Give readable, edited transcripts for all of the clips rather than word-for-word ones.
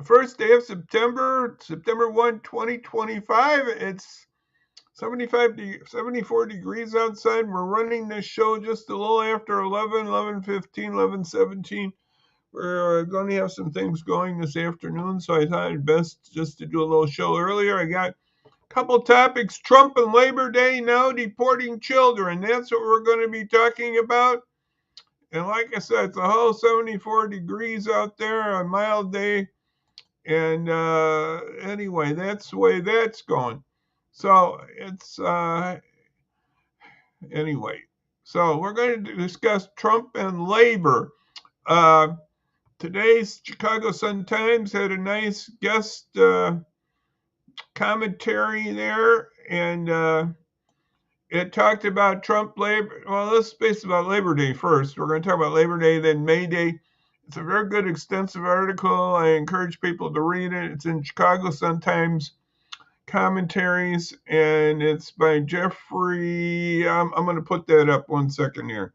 first day of September, September 1, 2025. It's 74 degrees outside. We're running this show just a little after 11, 11:15, 11:17. We're going to have some things going this afternoon, so I thought it best just to do a little show earlier. I got a couple topics. Trump and Labor Day now deporting children. That's what we're going to be talking about. And like I said, it's a whole 74 degrees out there, a mild day. And anyway, that's the way that's going. So it's anyway. So we're going to discuss Trump and labor. Today's Chicago Sun-Times had a nice guest commentary there, and it talked about Trump labor. Well, let's space about Labor Day first. We're going to talk about Labor Day, then May Day. It's a very good, extensive article. I encourage people to read it. It's in Chicago Sun-Times commentaries, and it's by Jeffrey. I'm going to put that up 1 second here.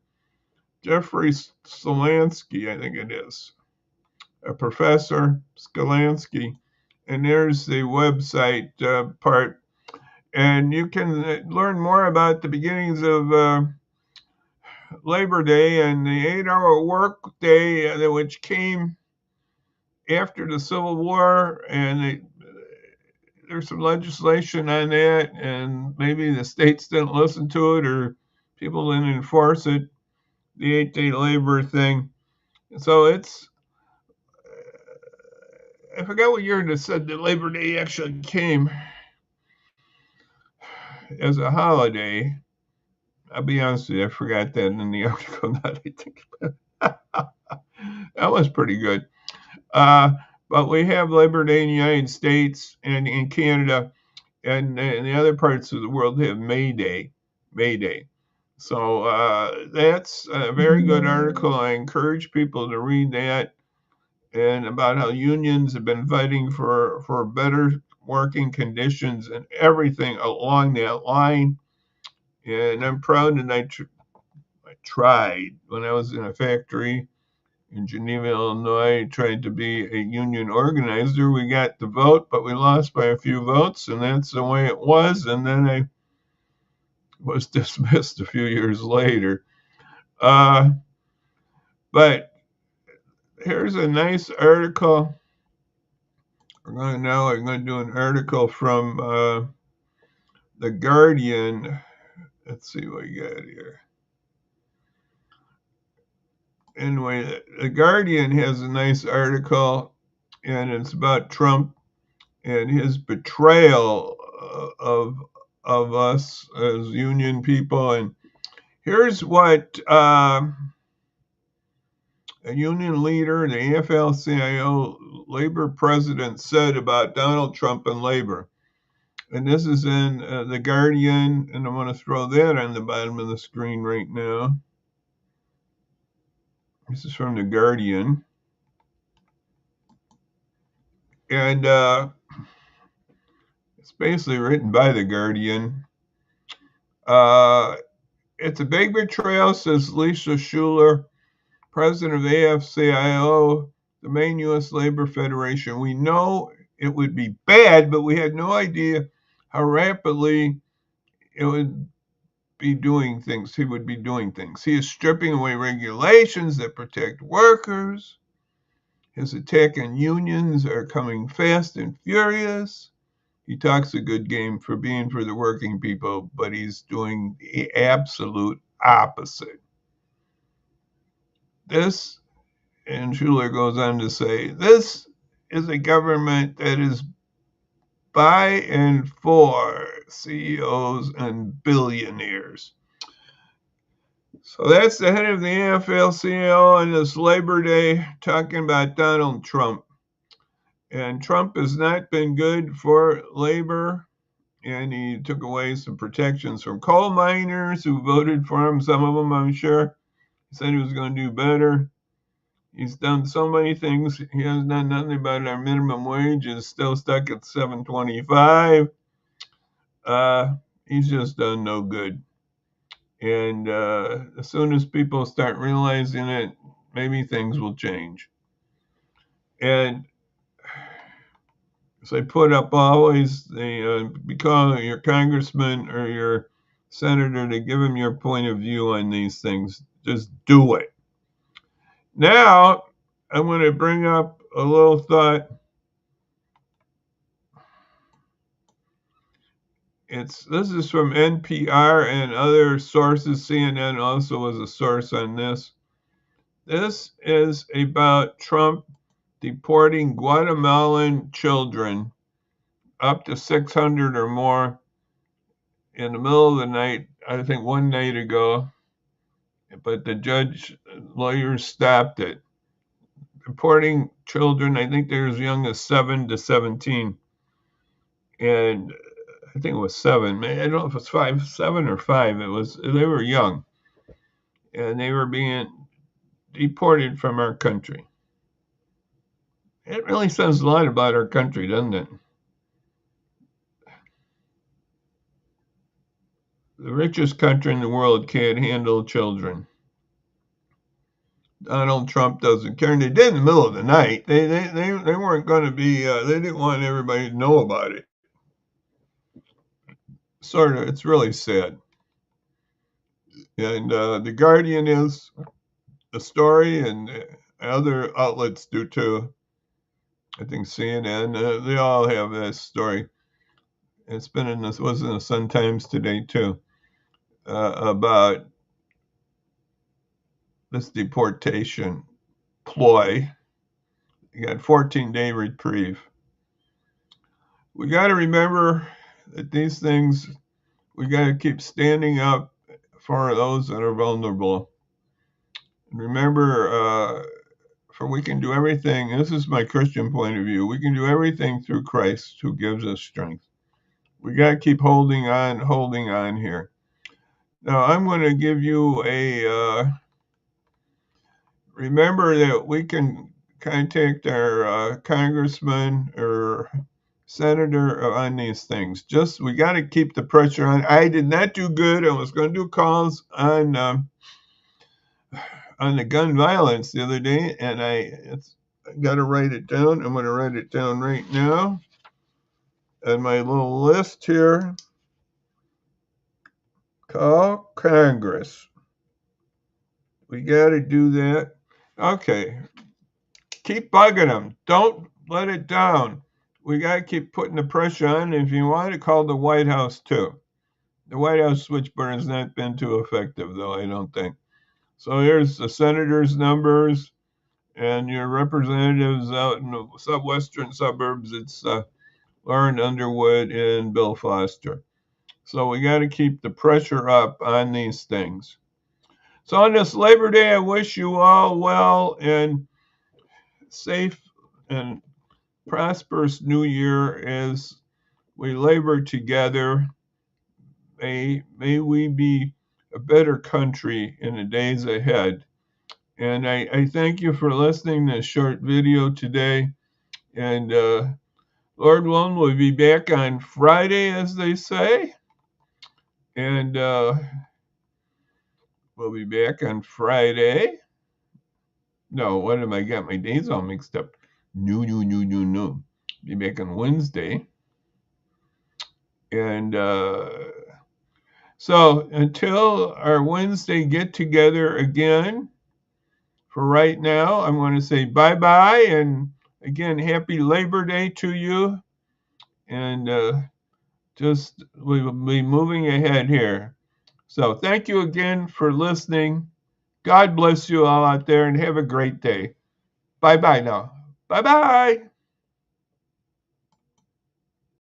Jeffrey Skolansky, I think it is. A professor, Skolansky. And there's the website part. And you can learn more about the beginnings of Labor Day and the 8-hour work day, which came after the Civil War. And there's some legislation on that, and maybe the states didn't listen to it or people didn't enforce it, the 8-day labor thing. So it's, I forgot what year it said that Labor Day actually came as a holiday. I'll be honest with you, I forgot that in the article. Now that I think about it. That was pretty good. But we have Labor Day in the United States and in Canada, and the other parts of the world have May Day. May Day. So that's a very good article. I encourage people to read that, and about how unions have been fighting for better working conditions and everything along that line. And I'm proud that I tried when I was in a factory in Geneva, Illinois, tried to be a union organizer. We got the vote, but we lost by a few votes, and that's the way it was. And then I was dismissed a few years later. But here's a nice article. I'm going to do an article from The Guardian. Let's see what we got here. Anyway, The Guardian has a nice article, and it's about Trump and his betrayal of us as union people. And here's what a union leader, the AFL-CIO labor president, said about Donald Trump and labor. And this is in The Guardian, and I'm going to throw that on the bottom of the screen right now. This is from The Guardian. And it's basically written by The Guardian. It's a big betrayal, says Lisa Schuler, president of AFL-CIO, the main U.S. labor federation. We know it would be bad, but we had no idea how rapidly it would be doing things. He would be doing things. He is stripping away regulations that protect workers. His attack on unions are coming fast and furious. He talks a good game for being for the working people, but he's doing the absolute opposite. This, and Schuler goes on to say, this is a government that is by and for CEOs and billionaires. So that's the head of the AFL-CIO on this Labor Day talking about Donald Trump. And Trump has not been good for labor, and he took away some protections from coal miners who voted for him, some of them, I'm sure. He said he was going to do better. He's done so many things. He has done nothing about our minimum wage. It's still stuck at $7.25. He's just done no good. And as soon as people start realizing it, maybe things will change. And So they put up always the be calling your congressman or your senator to give them your point of view on these things. Just do it. Now, I'm going to bring up a little thought. This is from NPR and other sources. CNN also was a source on this. This is about Trump deporting Guatemalan children, up to 600 or more, in the middle of the night, I think one night ago, but the lawyers stopped it. Deporting children, I think they're as young as 7 to 17. And I think it was 7. I don't know if it's 5, 7 or 5. They were young. And they were being deported from our country. It really says a lot about our country, doesn't it? The richest country in the world can't handle children. Donald Trump doesn't care. And they did in the middle of the night. They weren't going to be, they didn't want everybody to know about it. Sort of, it's really sad. And The Guardian is a story, and other outlets do too. I think CNN, they all have this story. It's been was in the Sun Times today too, about this deportation ploy. You got 14-day reprieve. We got to remember that these things, we got to keep standing up for those that are vulnerable. Remember, for we can do everything. This is my Christian point of view. We can do everything through Christ who gives us strength. We got to keep holding on here. Now, I'm going to give you remember that we can contact our congressman or senator on these things. Just, we got to keep the pressure on. I did not do good. I was going to do calls on the gun violence the other day, and I got to write it down. I'm going to write it down right now on my little list here. Call Congress. We got to do that. Okay. Keep bugging them. Don't let it down. We got to keep putting the pressure on. If you want to call the White House too. The White House switchboard has not been too effective, though, I don't think. So here's the senators' numbers and your representatives out in the western suburbs. It's Lauren Underwood and Bill Foster. So we got to keep the pressure up on these things. So on this Labor Day, I wish you all well and safe and prosperous new year as we labor together. May we be a better country in the days ahead. And I thank you for listening to this short video today. And Lord willing, we'll be back on Friday, as they say. And we'll be back on Friday. No, what am I got? My days all mixed up. No. Be back on Wednesday. And so until our Wednesday get together again, for right now, I'm going to say bye-bye. And again, happy Labor Day to you. And just we will be moving ahead here. So thank you again for listening. God bless you all out there and have a great day. Bye-bye now. Bye-bye.